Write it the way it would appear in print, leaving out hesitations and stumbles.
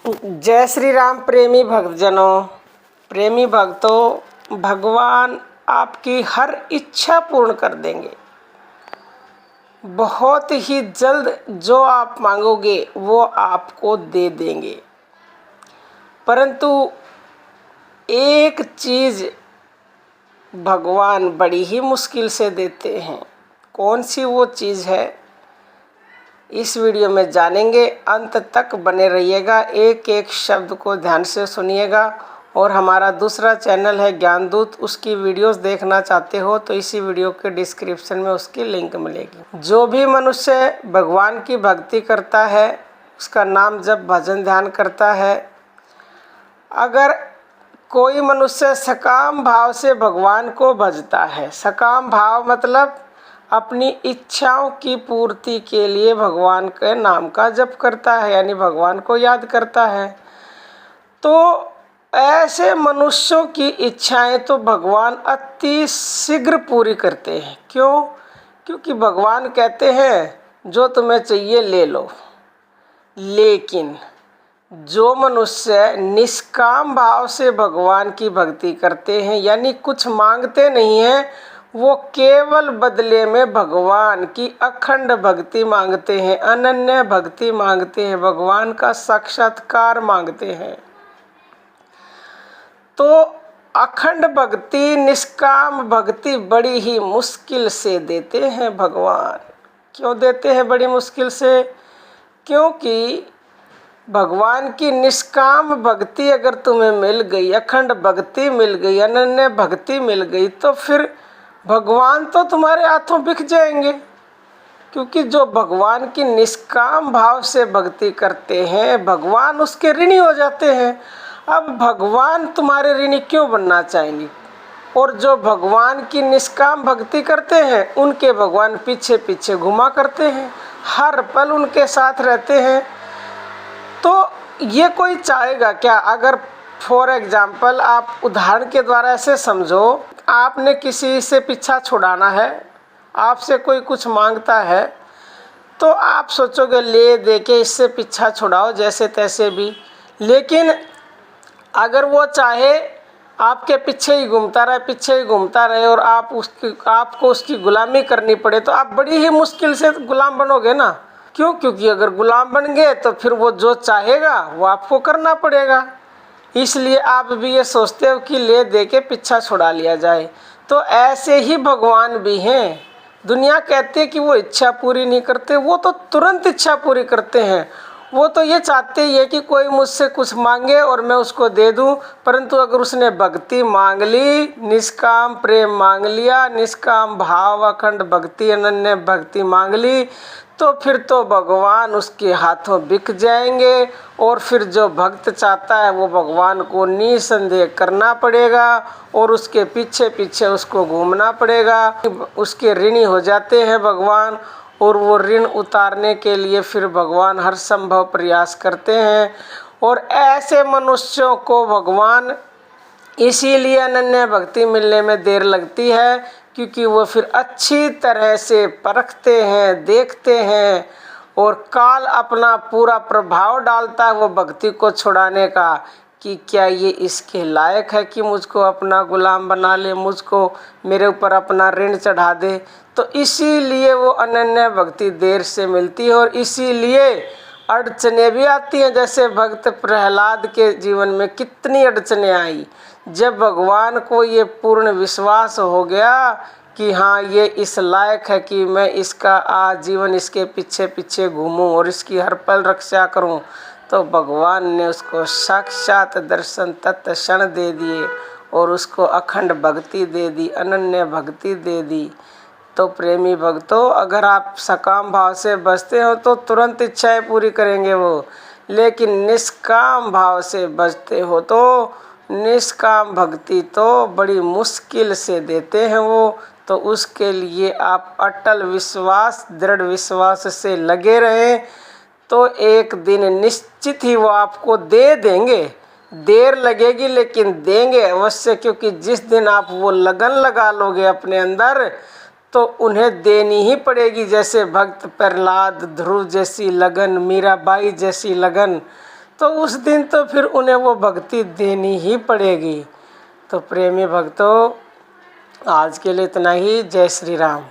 जय श्री राम प्रेमी भक्तजनों, प्रेमी भक्तों, भगवान आपकी हर इच्छा पूर्ण कर देंगे। बहुत ही जल्द जो आप मांगोगे वो आपको दे देंगे। परंतु एक चीज़ भगवान बड़ी ही मुश्किल से देते हैं। कौन सी वो चीज़ है, इस वीडियो में जानेंगे। अंत तक बने रहिएगा, एक एक शब्द को ध्यान से सुनिएगा। और हमारा दूसरा चैनल है ज्ञानदूत, उसकी वीडियोस देखना चाहते हो तो इसी वीडियो के डिस्क्रिप्शन में उसकी लिंक मिलेगी। जो भी मनुष्य भगवान की भक्ति करता है, उसका नाम जब भजन ध्यान करता है, अगर कोई मनुष्य सकाम भाव से भगवान को भजता है, सकाम भाव मतलब अपनी इच्छाओं की पूर्ति के लिए भगवान के नाम का जप करता है, यानी भगवान को याद करता है, तो ऐसे मनुष्यों की इच्छाएं तो भगवान अति शीघ्र पूरी करते हैं। क्यों? क्योंकि भगवान कहते हैं जो तुम्हें चाहिए ले लो। लेकिन जो मनुष्य निष्काम भाव से भगवान की भक्ति करते हैं, यानी कुछ मांगते नहीं हैं, वो केवल बदले में भगवान की अखंड भक्ति मांगते हैं, अनन्य भक्ति मांगते हैं, भगवान का साक्षात्कार मांगते हैं। तो अखंड भक्ति, निष्काम भक्ति बड़ी ही मुश्किल से देते हैं भगवान। क्यों देते हैं बड़ी मुश्किल से? क्योंकि भगवान की निष्काम भक्ति अगर तुम्हें मिल गई, अखंड भक्ति मिल गई, अनन्य भक्ति मिल गई, तो फिर भगवान तो तुम्हारे हाथों बिक जाएंगे। क्योंकि जो भगवान की निष्काम भाव से भक्ति करते हैं, भगवान उसके ऋणी हो जाते हैं। अब भगवान तुम्हारे ऋणी क्यों बनना चाहेंगे? और जो भगवान की निष्काम भक्ति करते हैं, उनके भगवान पीछे पीछे घुमा करते हैं, हर पल उनके साथ रहते हैं। तो ये कोई चाहेगा क्या? अगर फॉर एग्जाम्पल आप उदाहरण के द्वारा ऐसे समझो, आपने किसी से पीछा छुड़ाना है, आपसे कोई कुछ मांगता है, तो आप सोचोगे ले दे के इससे पीछा छुड़ाओ जैसे तैसे भी। लेकिन अगर वो चाहे आपके पीछे ही घूमता रहे, पीछे ही घूमता रहे, और आपको उसकी गुलामी करनी पड़े, तो आप बड़ी ही मुश्किल से गुलाम बनोगे ना। क्यों? क्योंकि अगर गुलाम बन गए तो फिर वो जो चाहेगा वो आपको करना पड़ेगा। इसलिए आप भी ये सोचते हो कि ले दे के पीछा छुड़ा लिया जाए। तो ऐसे ही भगवान भी हैं। दुनिया कहती है कि वो इच्छा पूरी नहीं करते, वो तो तुरंत इच्छा पूरी करते हैं। वो तो ये चाहते ही है कि कोई मुझसे कुछ मांगे और मैं उसको दे दूं। परंतु अगर उसने भक्ति मांग ली, निष्काम प्रेम मांग लिया, निष्काम भाव, अखंड भक्ति, अनन्य भक्ति मांग ली, तो फिर तो भगवान उसके हाथों बिक जाएंगे। और फिर जो भक्त चाहता है वो भगवान को निसंदेह करना पड़ेगा और उसके पीछे पीछे उसको घूमना पड़ेगा। उसके ऋणी हो जाते हैं भगवान, और वो ऋण उतारने के लिए फिर भगवान हर संभव प्रयास करते हैं। और ऐसे मनुष्यों को भगवान इसीलिए अनन्य भक्ति मिलने में देर लगती है, क्योंकि वो फिर अच्छी तरह से परखते हैं, देखते हैं, और काल अपना पूरा प्रभाव डालता है वो भक्ति को छुड़ाने का, कि क्या ये इसके लायक है कि मुझको अपना गुलाम बना ले, मुझको मेरे ऊपर अपना ऋण चढ़ा दे। तो इसीलिए वो अनन्य भक्ति देर से मिलती है, और इसीलिए अड़चने भी आती हैं। जैसे भक्त प्रहलाद के जीवन में कितनी अड़चने आई। जब भगवान को ये पूर्ण विश्वास हो गया कि हाँ ये इस लायक है कि मैं इसका आजीवन इसके पीछे पीछे घूमूं और इसकी हर पल रक्षा करूं, तो भगवान ने उसको साक्षात दर्शन तत्क्षण दे दिए और उसको अखंड भक्ति दे दी, अनन्य भक्ति दे दी। तो प्रेमी भक्तों, अगर आप सकाम भाव से बचते हो तो तुरंत इच्छाएं पूरी करेंगे वो। लेकिन निष्काम भाव से बचते हो तो निष्काम भक्ति तो बड़ी मुश्किल से देते हैं वो। तो उसके लिए आप अटल विश्वास, दृढ़ विश्वास से लगे रहें, तो एक दिन निश्चित ही वो आपको दे देंगे। देर लगेगी लेकिन देंगे अवश्य, क्योंकि जिस दिन आप वो लगन लगा लोगे अपने अंदर, तो उन्हें देनी ही पड़ेगी। जैसे भक्त प्रहलाद, ध्रुव जैसी लगन, मीराबाई जैसी लगन, तो उस दिन तो फिर उन्हें वो भक्ति देनी ही पड़ेगी। तो प्रेमी भक्तों, आज के लिए इतना ही। जय श्री राम।